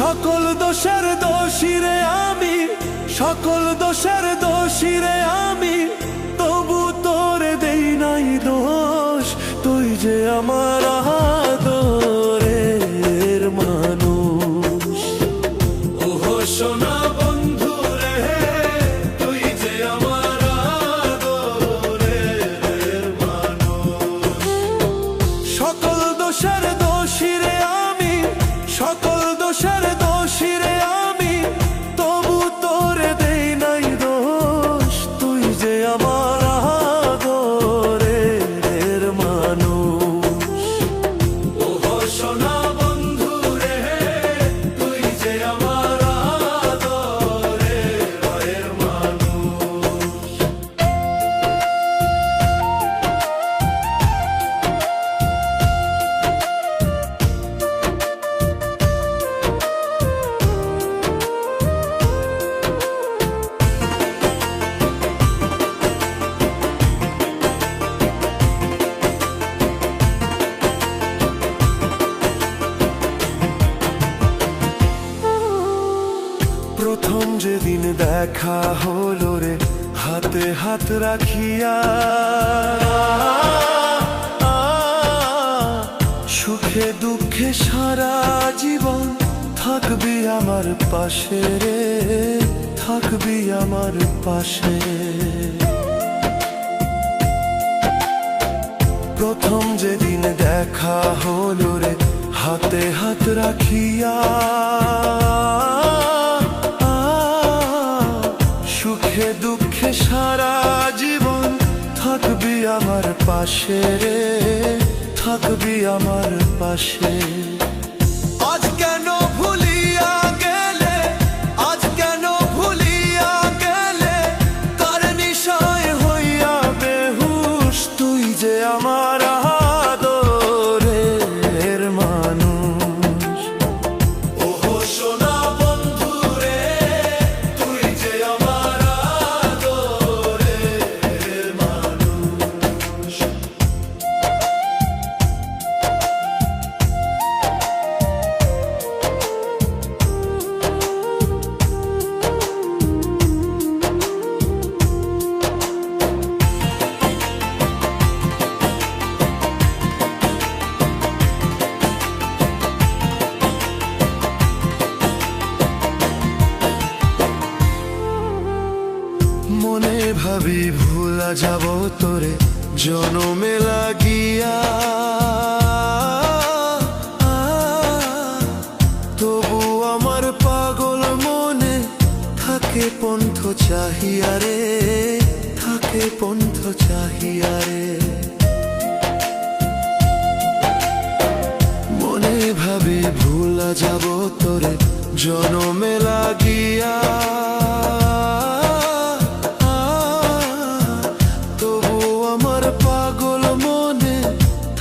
সকল দোষের দোষী রে আমি, সকল দোষের দোষী রে আমি, তবু তোরে দেই নাই দোষ। তুই যে আমার আদরের মানুষ। ওহো সোনা বন্ধু রে, তুই যে আমার আদরের মানুষ। সকল দোষের দোষী রে আমি, সকল দোষের দোষী রে আমি, তবু তোরে দেই নাই দোষ। তুই যে আমার আদরের মানুষ। ওহো সোনা বন্ধু রে, তুই যে আমার আদরের মানুষ। প্রথম যেদিন দেখা হলো রে, হাতে হাত রাখিয়া, সুখে দুঃখে সারা জীবন থাকবি আমার পাশে রে, থাকবি আমার পাশে। প্রথম যেদিন দেখা হলো রে, হাতে হাত রাখিয়া, সুখে দুঃখে সারা জীবন থাকবি আমার পাশে রে, থাকবি আমার পাশে। আজ কেন ভুলিয়া গেলে, আজ কেন ভুলিয়া গেলে, কার নিশায় হইয়া বেহুশ। তুই যে আমার আদরের মানুষ। ওহো সোনা বন্ধু রে, তুই যে আমার আদরের মানুষ। মনে ভাবি ভুলা যাব তোরে জনমে লাগিয়া, তবু আমার পাগল মনে থাকে পন্থ চাহিয়া রে, থাকে পন্থ চাহিয়া রে। মনে ভাবি ভুলা যাব তোরে জনমে লাগিয়া,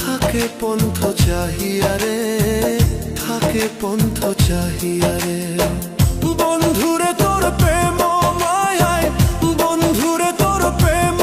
থাকে পন্থ চাহিয়া রে, থাকে পন্থ চাহিয়া রে। বন্ধুরে তোর প্রেম মায়ায়, বন্ধুরে তোর প্রেম